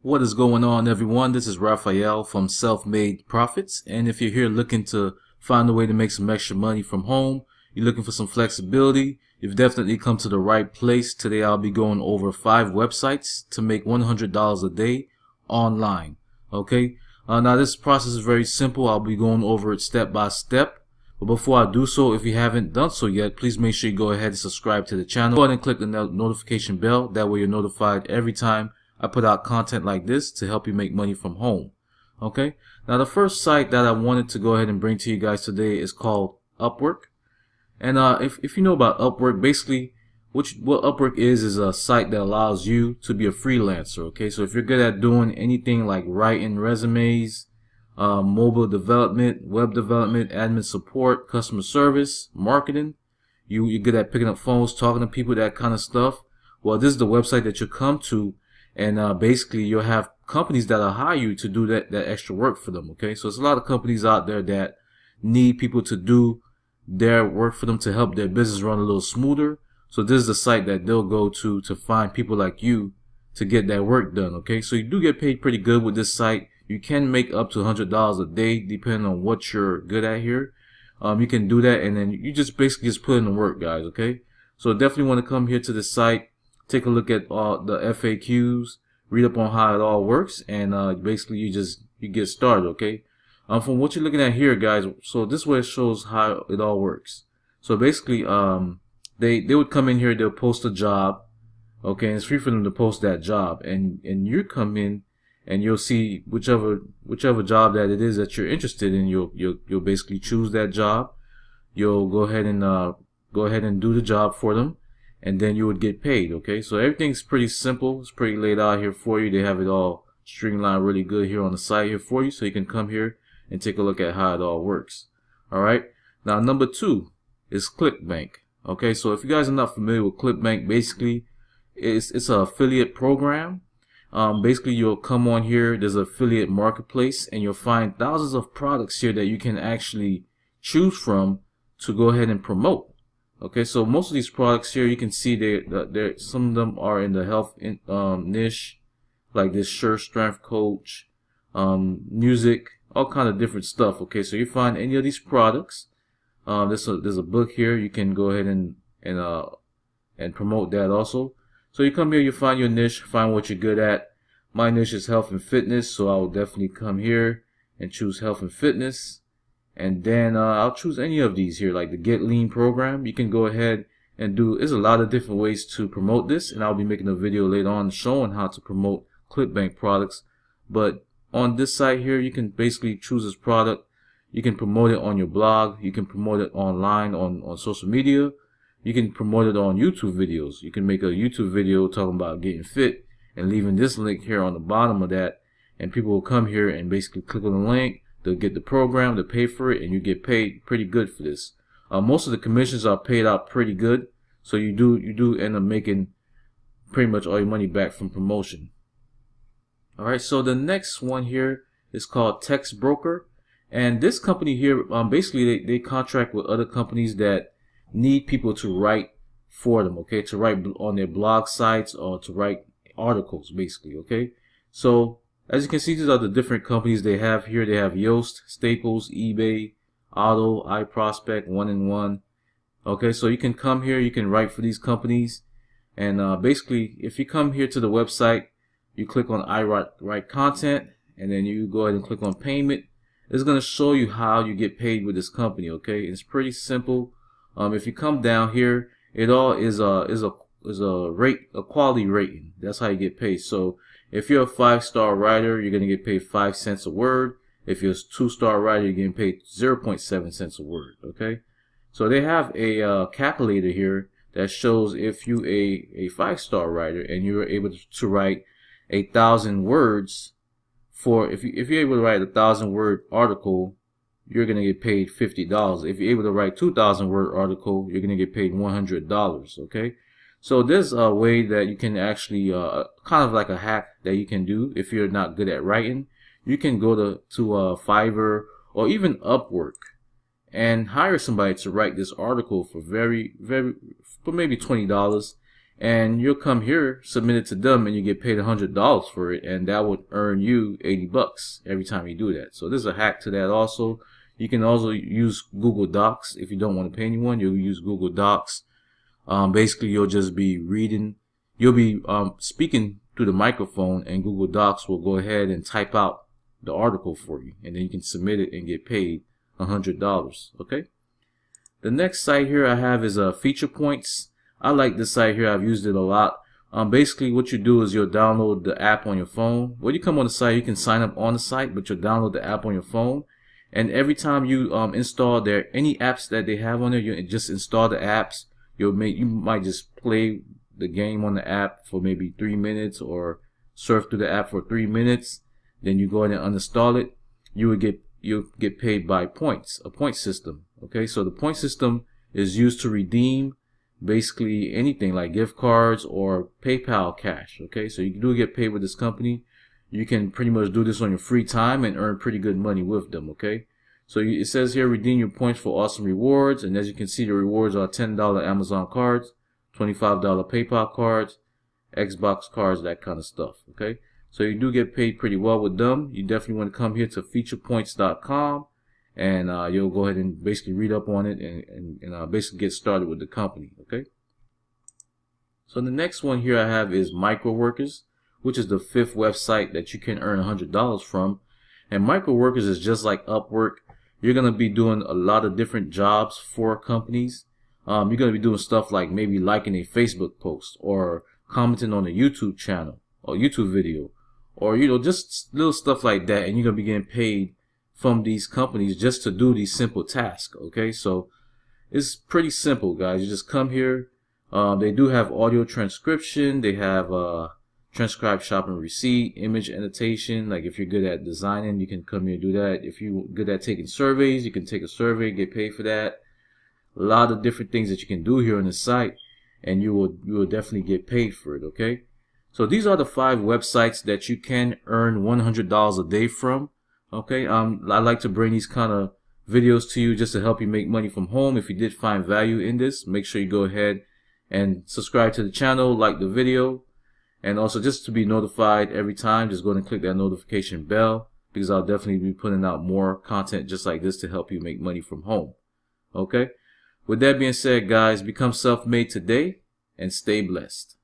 What is going on, everyone? This is Raphael from SelfMade Profits, and if you're here looking to find a way to make some extra money from home, you're looking for some flexibility, you've definitely come to the right place. Today I'll be going over 5 websites to make $100 a day online. Okay, now this process is very simple. I'll be going over it step by step. But before I do so, if you haven't done so yet, please make sure you go ahead and subscribe to the channel. Go ahead and click the notification bell. That way you're notified every time I put out content like this to help you make money from home. Okay, now the first site that I wanted to go ahead and bring to you guys today is called Upwork. And if you know about Upwork, basically what Upwork is a site that allows you to be a freelancer. Okay, so if you're good at doing anything like writing resumes, mobile development, web development, admin support, customer service, marketing, you're good at picking up phones, talking to people, that kind of stuff, well, this is the website that you come to. And basically you'll have companies that'll hire you to do that extra work for them. Okay, so there's a lot of companies out there that need people to do their work for them to help their business run a little smoother. So this is the site that they'll go to find people like you to get that work done. Okay, so you do get paid pretty good with this site. You can make up to $100 a day depending on what you're good at here. You can do that, and then you just basically put in the work, guys. Okay, so definitely want to come here to the site. Take a look at the FAQs, read up on how it all works, and basically you get started. Okay, from what you're looking at here, guys, so this way it shows how it all works. So basically they would come in here, they'll post a job, okay, and it's free for them to post that job, and you come in and you'll see whichever job that it is that you're interested in. You'll basically choose that job. You'll go ahead and do the job for them, and then you would get paid. Okay, so everything's pretty simple. It's pretty laid out here for you. They have it all streamlined really good here on the site here for you, so you can come here and take a look at how it all works. Alright, now number 2 is ClickBank. Okay, so if you guys are not familiar with ClickBank, basically it's an affiliate program. Basically you'll come on here, there's an affiliate marketplace, and you'll find thousands of products here that you can actually choose from to go ahead and promote. Okay, so most of these products here, you can see some of them are in the health niche, like this Sure Strength Coach, music, all kind of different stuff. Okay, so you find any of these products. There's a book here. You can go ahead and promote that also. So you come here, you find your niche, find what you're good at. My niche is health and fitness, so I will definitely come here and choose health and fitness. And then I'll choose any of these here, like the Get Lean program. You can go ahead and there's a lot of different ways to promote this, and I'll be making a video later on showing how to promote ClickBank products. But on this site here, you can basically choose this product. You can promote it on your blog. You can promote it online on social media. You can promote it on YouTube videos. You can make a YouTube video talking about getting fit and leaving this link here on the bottom of that, and people will come here and basically click on the link. They'll get the program, they'll pay for it, and you get paid pretty good for this. Most of the commissions are paid out pretty good, so you do end up making pretty much all your money back from promotion. Alright, so the next one here is called Text Broker, and this company here, basically they contract with other companies that need people to write for them, okay, to write on their blog sites or to write articles, basically. Okay, so as you can see, these are the different companies they have here. They have Yoast, Staples, eBay, Auto, iProspect, 1&1. Okay, so you can come here, you can write for these companies, and basically if you come here to the website, you click on I write content, and then you go ahead and click on payment. It's going to show you how you get paid with this company. Okay, it's pretty simple. If you come down here, it all is a quality rating. That's how you get paid. So if you're a 5-star writer, you're gonna get paid 5 cents a word. If you're a 2-star writer, you're getting paid 0.7 cents a word. Okay, so they have a calculator here that shows if you a 5-star writer and you're able to write 1,000 words for if you're able to write a 1,000-word article, you're going to get paid $50. If you're able to write 2,000-word article, you're going to get paid $100. Okay, so there's a way that you can actually kind of like a hack that you can do if you're not good at writing. You can go to Fiverr or even Upwork and hire somebody to write this article for for maybe $20, and you'll come here, submit it to them, and you get paid $100 for it, and that would earn you 80 bucks every time you do that. So there's a hack to that also. You can also use Google Docs. If you don't want to pay anyone, you'll use Google Docs. Basically, you'll just be reading, you'll be speaking through the microphone, and Google Docs will go ahead and type out the article for you, and then you can submit it and get paid $100. Okay. The next site here I have is Feature Points. I like this site here. I've used it a lot. Basically, what you do is you'll download the app on your phone. When you come on the site, you can sign up on the site, but you'll download the app on your phone. And every time you install any apps that they have on there, you just install the apps. You might just play the game on the app for maybe 3 minutes, or surf through the app for 3 minutes. Then you go ahead and uninstall it. You'll get paid by points, a point system. Okay, so the point system is used to redeem basically anything like gift cards or PayPal cash. Okay, so you do get paid with this company. You can pretty much do this on your free time and earn pretty good money with them. Okay, so it says here, redeem your points for awesome rewards, and as you can see, the rewards are $10 Amazon cards, $25 PayPal cards, Xbox cards, that kind of stuff. Okay, so you do get paid pretty well with them. You definitely want to come here to featurepoints.com, and you'll go ahead and basically read up on it and basically get started with the company. Okay, so the next one here I have is Microworkers, which is the 5th website that you can earn $100 from. And Microworkers is just like Upwork. You're going to be doing a lot of different jobs for companies. You're going to be doing stuff like maybe liking a Facebook post, or commenting on a YouTube channel or YouTube video, or just little stuff like that, and you're going to be getting paid from these companies just to do these simple tasks. Okay, so it's pretty simple, guys. You just come here. They do have audio transcription. They have transcribe shopping receipt, image annotation. Like if you're good at designing, you can come here and do that. If you're good at taking surveys, you can take a survey, get paid for that. A lot of different things that you can do here on the site, and you will definitely get paid for it. Okay, so these are the 5 websites that you can earn $100 a day from. Okay, I like to bring these kind of videos to you just to help you make money from home. If you did find value in this, make sure you go ahead and subscribe to the channel, like the video, and also just to be notified every time, just go ahead and click that notification bell, because I'll definitely be putting out more content just like this to help you make money from home. Okay, with that being said, guys, become self-made today and stay blessed.